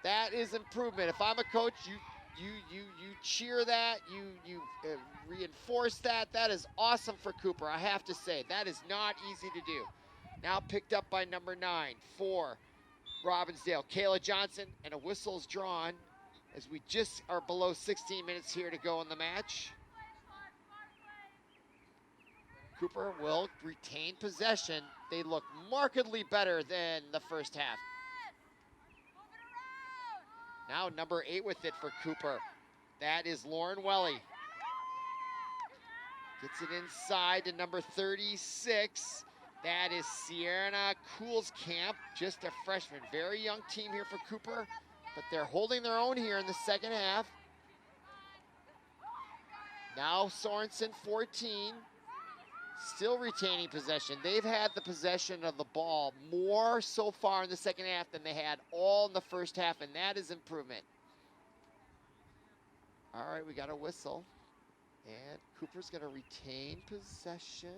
That is improvement. If I'm a coach, you cheer that, you reinforce that. That is awesome for Cooper, I have to say. That is not easy to do. Now picked up by number 9 for Robbinsdale, Kayla Johnson, and a whistle is drawn as we just are below 16 minutes here to go in the match. Cooper will retain possession. They look markedly better than the first half. Now number 8 with it for Cooper. That is Lauren Welly. Gets it inside to number 36. That is Sierra Coolskamp, just a freshman. Very young team here for Cooper, but they're holding their own here in the second half. Now Sorensen, 14. Still retaining possession. They've had the possession of the ball more so far in the second half than they had all in the first half, and that is improvement. All right, we got a whistle. And Cooper's going to retain possession.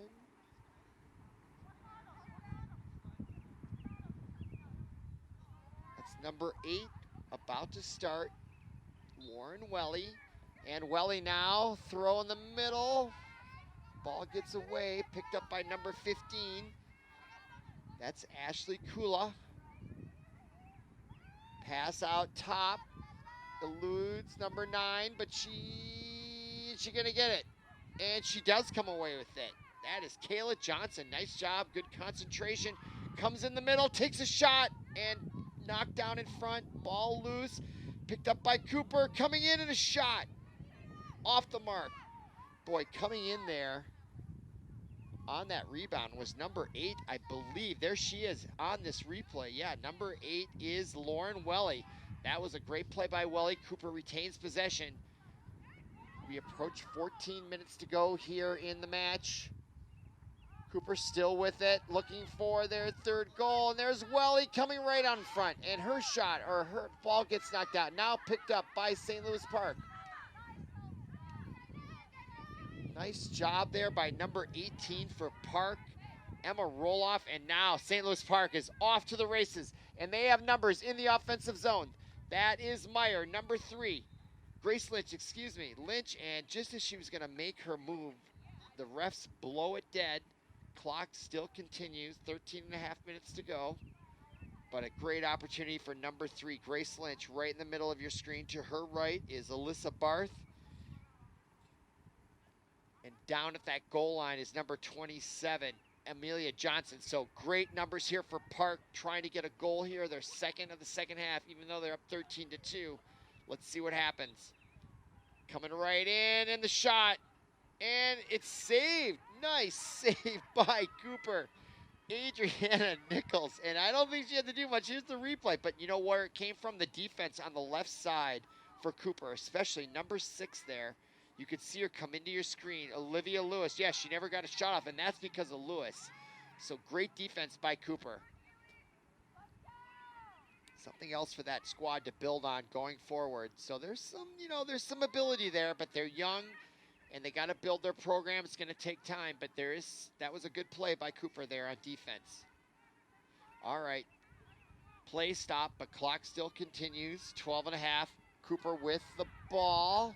That's number 8, about to start, Lauren Welly. And Welly now, throw in the middle. Ball gets away, picked up by number 15. That's Ashley Kula. Pass out top, eludes number 9, but she gonna get it. And she does come away with it. That is Kayla Johnson. Nice job, good concentration. Comes in the middle, takes a shot, and knocked down in front. Ball loose, picked up by Cooper, coming in and a shot. Off the mark. Boy, coming in there on that rebound was number 8, I believe. There she is on this replay. Yeah, number 8 is Lauren Welly. That was a great play by Welly. Cooper retains possession. We approach 14 minutes to go here in the match. Cooper still with it, looking for their 3rd goal. And there's Welly coming right on front. And her shot, or her ball gets knocked out. Now picked up by St. Louis Park. Nice job there by number 18 for Park, Emma Roloff, and now St. Louis Park is off to the races, and they have numbers in the offensive zone. That is Meyer, number 3. Grace Lynch, excuse me, Lynch, and just as she was gonna make her move, the refs blow it dead. Clock still continues, 13 and a half minutes to go. But a great opportunity for number 3, Grace Lynch, right in the middle of your screen. To her right is Alyssa Barth. And down at that goal line is number 27, Amelia Johnson. So great numbers here for Park, trying to get a goal here. They're second of the second half, even though they're up 13-2. Let's see what happens. Coming right in, and the shot. And it's saved. Nice save by Cooper. Adriana Nichols. And I don't think she had to do much. Here's the replay. But you know where it came from? The defense on the left side for Cooper, especially number 6 there. You could see her come into your screen. Olivia Lewis. Yeah, she never got a shot off, and that's because of Lewis. So great defense by Cooper. Something else for that squad to build on going forward. So there's some, there's some ability there, but they're young and they got to build their program. It's going to take time, but that was a good play by Cooper there on defense. All right. Play stop, but clock still continues. 12 and a half. Cooper with the ball.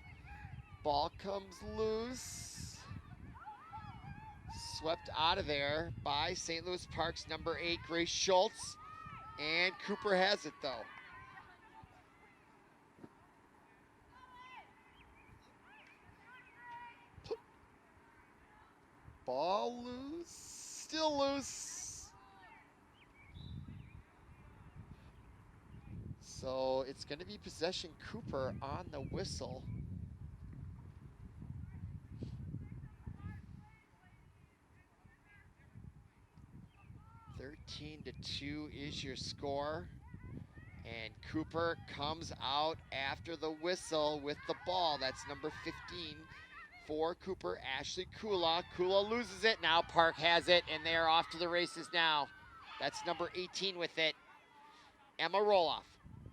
Ball comes loose. Swept out of there by St. Louis Park's number 8, Grace Schultz. And Cooper has it, though. Ball loose. Still loose. So it's going to be possession Cooper on the whistle. 13-2 is your score. And Cooper comes out after the whistle with the ball. That's number 15 for Cooper, Ashley Kula. Kula loses it. Now Park has it, and they are off to the races now. That's number 18 with it. Emma Roloff.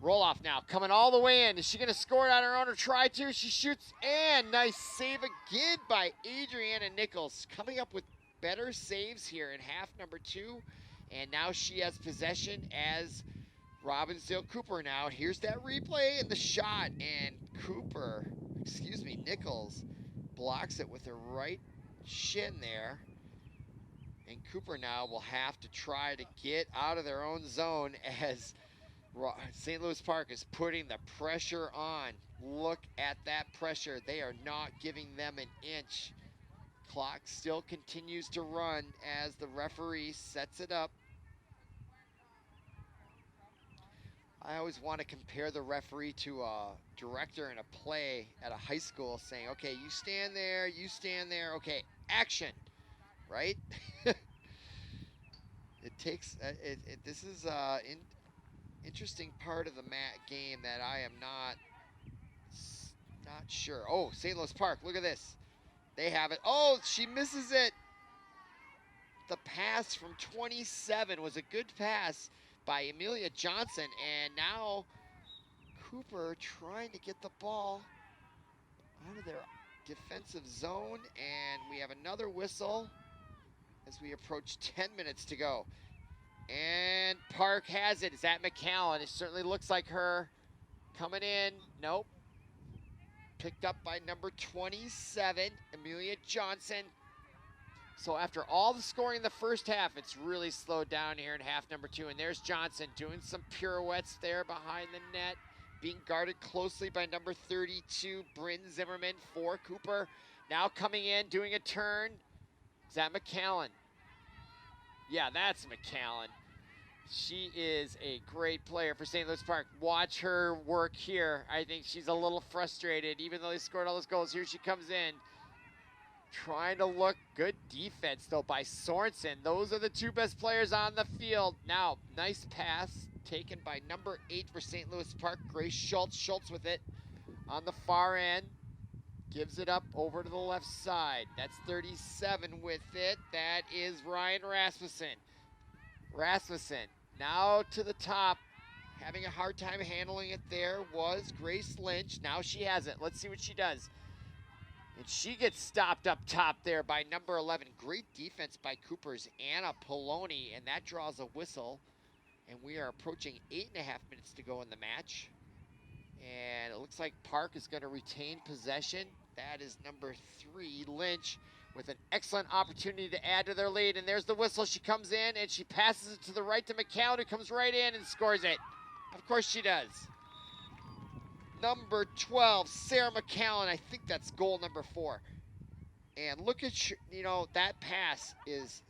Roloff now coming all the way in. Is she going to score it on her own or try to? She shoots, and nice save again by Adriana Nichols. Coming up with better saves here in half number 2. And now she has possession as Robbinsdale Cooper now. Here's that replay and the shot. And Nichols blocks it with her right shin there. And Cooper now will have to try to get out of their own zone as St. Louis Park is putting the pressure on. Look at that pressure. They are not giving them an inch. Clock still continues to run as the referee sets it up. I always want to compare the referee to a director in a play at a high school saying, okay, you stand there, okay, action, right? This is an interesting part of the game that I am not sure. Oh, St. Louis Park, look at this. They have it. Oh, she misses it. The pass from 27 was a good pass by Amelia Johnson, and now Cooper trying to get the ball out of their defensive zone, and we have another whistle as we approach 10 minutes to go. And Park has it. Is that McAllen? It certainly looks like her. Coming in. Nope. Picked up by number 27, Amelia Johnson. So after all the scoring in the first half, it's really slowed down here in half number 2. And there's Johnson doing some pirouettes there behind the net, being guarded closely by number 32, Bryn Zimmerman for Cooper. Now coming in, doing a turn. Is that McAllen? Yeah, that's McAllen. She is a great player for St. Louis Park. Watch her work here. I think she's a little frustrated, even though they scored all those goals. Here she comes in. Trying to look. Good defense, though, by Sorensen. Those are the 2 best players on the field. Now, nice pass taken by number 8 for St. Louis Park, Grace Schultz. Schultz with it on the far end. Gives it up over to the left side. That's 37 with it. That is Ryan Rasmussen. Rasmussen now to the top. Having a hard time handling it there was Grace Lynch. Now she has it. Let's see what she does. And she gets stopped up top there by number 11. Great defense by Cooper's Anna Poloni, and that draws a whistle. And we are approaching 8.5 minutes to go in the match. And it looks like Park is going to retain possession. That is number 3, Lynch, with an excellent opportunity to add to their lead. And there's the whistle. She comes in and she passes it to the right to McCallum, who comes right in and scores it. Of course she does. Number 12, Sarah McCallum. I think that's goal number 4. And look at, that pass is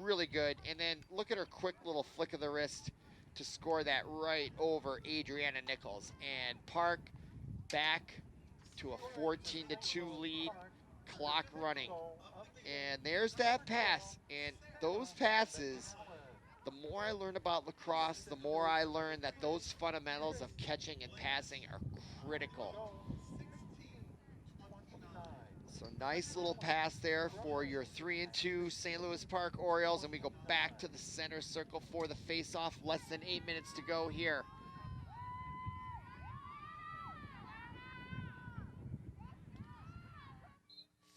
really good. And then look at her quick little flick of the wrist to score that right over Adriana Nichols. And Park back to a 14-2 lead, clock running. And there's that pass. And those passes, the more I learn about lacrosse, the more I learn that those fundamentals of catching and passing are critical. So nice little pass there for your 3-2 St. Louis Park Orioles, and we go back to the center circle for the face-off. Less than 8 minutes to go here.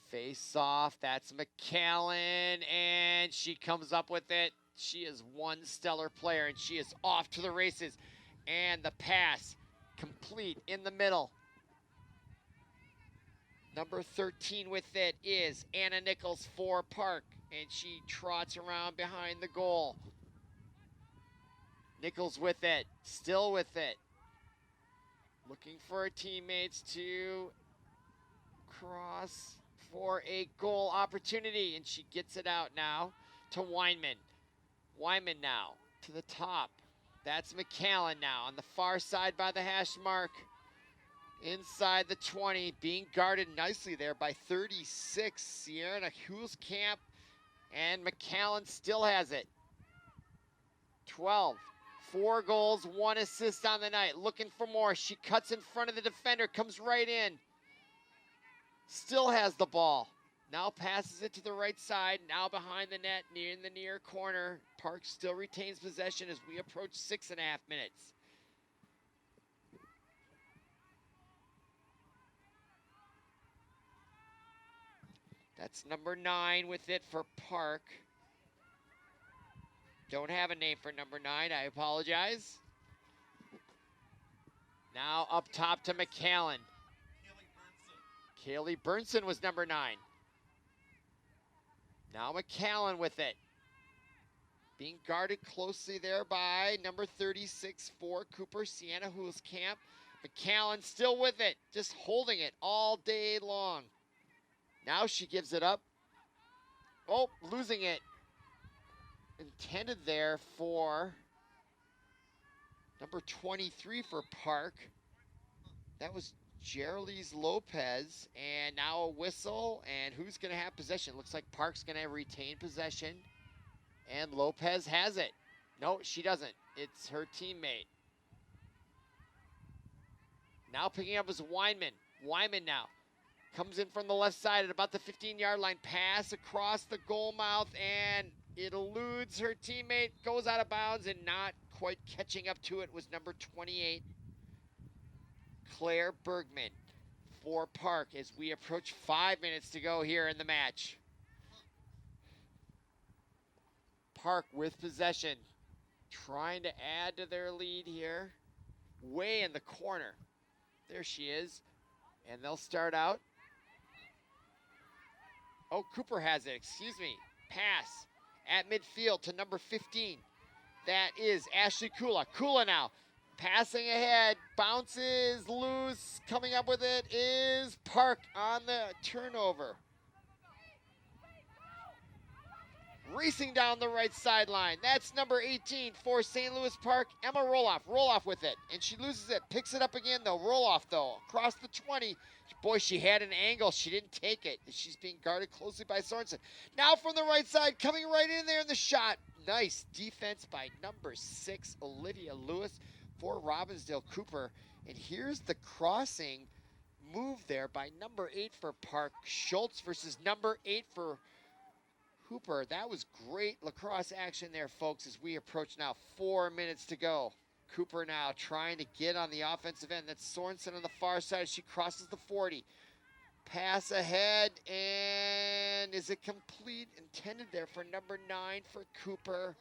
Face-off, that's McCallum, and she comes up with it. She is one stellar player, and she is off to the races. And the pass complete in the middle. Number 13 with it is Anna Nichols for Park, and she trots around behind the goal. Nichols with it, still with it. Looking for her teammates to cross for a goal opportunity, and she gets it out now to Weinman. Weinman now to the top. That's McCallum now on the far side by the hash mark. Inside the 20, being guarded nicely there by 36, Sierra Hulskamp, and McCallum still has it. 12, 4 goals, 1 assist on the night, looking for more. She cuts in front of the defender, comes right in. Still has the ball. Now passes it to the right side, now behind the net, in the near corner. Park still retains possession as we approach 6.5 minutes. That's number 9 with it for Park. Don't have a name for number 9, I apologize. Now up top to McCallum. Kaylee Burnson was number 9. Now McCallum with it. Being guarded closely there by number 36 for Cooper, Sienna Hulskamp. McCallum still with it, just holding it all day long. Now she gives it up. Oh, losing it. Intended there for number 23 for Park. That was Geraldine Lopez. And now a whistle. And who's going to have possession? Looks like Park's going to retain possession. And Lopez has it. No, she doesn't. It's her teammate. Now picking up is Weinman. Weinman now. Comes in from the left side at about the 15-yard line. Pass across the goal mouth, and it eludes her teammate. Goes out of bounds, and not quite catching up to it was number 28, Claire Bergman for Park as we approach 5 minutes to go here in the match. Park with possession, trying to add to their lead here. Way in the corner. There she is, and they'll start out. Oh, Cooper has it, excuse me. Pass at midfield to number 15. That is Ashley Kula. Kula now passing ahead, bounces loose. Coming up with it is Park on the turnover. Racing down the right sideline. That's number 18 for St. Louis Park, Emma Roloff. Roloff with it, and she loses it. Picks it up again, though. Roloff, though, across the 20. Boy, she had an angle. She didn't take it. She's being guarded closely by Sorensen. Now from the right side, coming right in there in the shot. Nice defense by number 6, Olivia Lewis for Robbinsdale Cooper. And here's the crossing move there by number 8 for Park. Schultz versus number 8 for Cooper. That was great lacrosse action there, folks, as we approach now 4 minutes to go. Cooper now trying to get on the offensive end. That's Sorensen on the far side as she crosses the 40. Pass ahead, and is it complete? Intended there for number 9 for Cooper,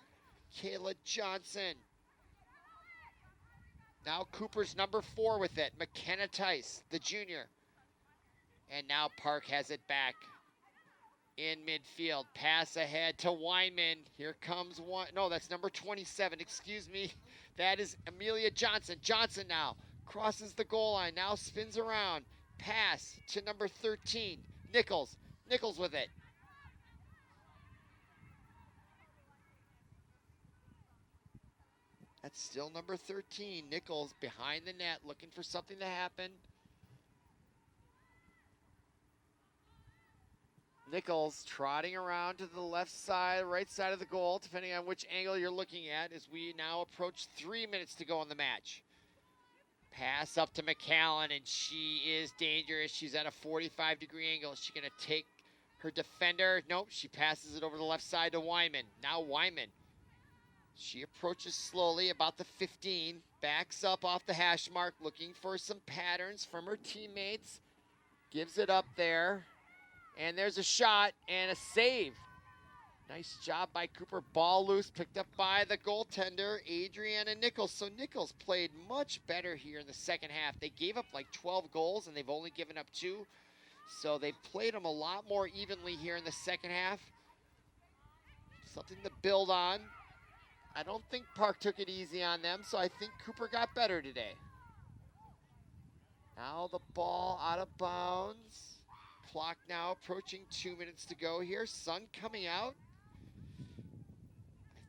Kayla Johnson. Now Cooper's number 4 with it, McKenna Tice, the junior. And now Park has it back in midfield. Pass ahead to Wyman. Here comes one. No, that's number 27. Excuse me. That is Amelia Johnson. Johnson now crosses the goal line. Now spins around. Pass to number 13. Nichols. Nichols with it. That's still number 13. Nichols behind the net looking for something to happen. Nichols trotting around to the left side, right side of the goal, depending on which angle you're looking at, as we now approach 3 minutes to go in the match. Pass up to McAllen, and she is dangerous. She's at a 45-degree angle. Is she going to take her defender? Nope, she passes it over the left side to Wyman. Now Wyman. She approaches slowly, about the 15, backs up off the hash mark, looking for some patterns from her teammates. Gives it up there. And there's a shot and a save. Nice job by Cooper. Ball loose, picked up by the goaltender, Adriana Nichols. So Nichols played much better here in the second half. They gave up like 12 goals, and they've only given up 2. So they've played them a lot more evenly here in the second half. Something to build on. I don't think Park took it easy on them, so I think Cooper got better today. Now the ball out of bounds. Clock now approaching 2 minutes to go here. Sun coming out.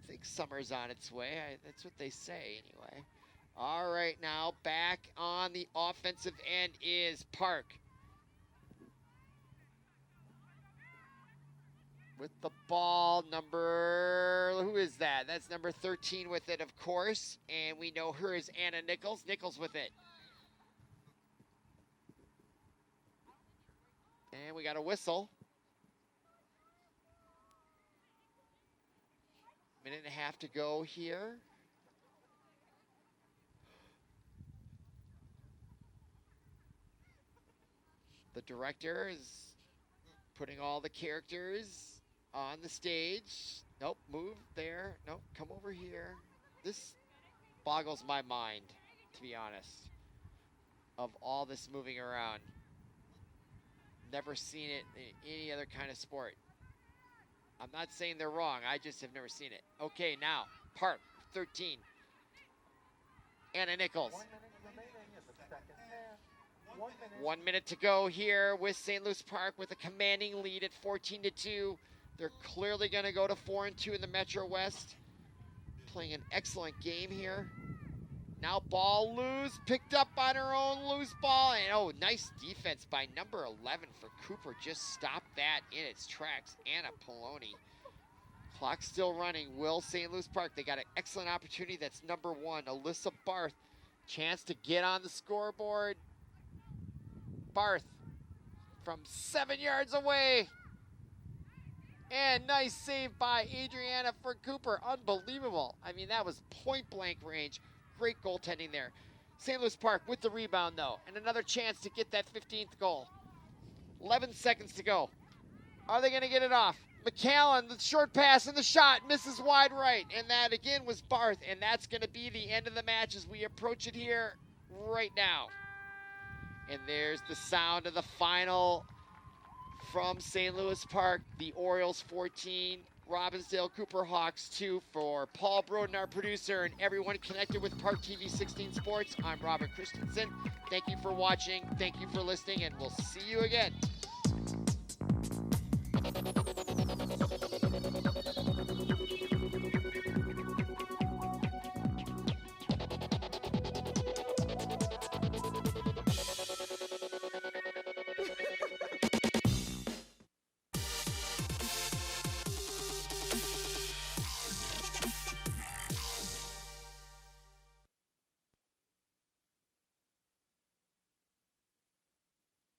I think summer's on its way. That's what they say anyway. All right, now back on the offensive end is Park. With the ball, who is that? That's number 13 with it, of course. And we know her as Anna Nichols. Nichols with it. And we got a whistle. Minute and a half to go here. The director is putting all the characters on the stage. Nope, move there. Nope, come over here. This boggles my mind, to be honest, of all this moving around. Never seen it in any other kind of sport. I'm not saying they're wrong. I just have never seen it. Okay, now, Park, 13. Anna Nichols. 1 minute remaining in the second half. 1 minute. 1 minute to go here with St. Louis Park with a commanding lead at 14-2. They're clearly going to go to 4-2 in the Metro West. Playing an excellent game here. Now ball loose, picked up on her own loose ball. And oh, nice defense by number 11 for Cooper. Just stopped that in its tracks. Anna Poloni. Clock still running. Will St. Louis Park. They got an excellent opportunity. That's number 1, Alyssa Barth. Chance to get on the scoreboard. Barth from 7 yards away. And nice save by Adriana for Cooper. Unbelievable. I mean, that was point blank range. Great goaltending there. St. Louis Park with the rebound, though. And another chance to get that 15th goal. 11 seconds to go. Are they going to get it off? McAllen, the short pass and the shot, misses wide right. And that, again, was Barth. And that's going to be the end of the match as we approach it here right now. And there's the sound of the final from St. Louis Park. The Orioles 14, Robbinsdale Cooper Hawks 2. For Paul Broden, our producer, and everyone connected with ParkTV 16 Sports, I'm Robert Christensen. Thank you for watching. Thank you for listening, and we'll see you again.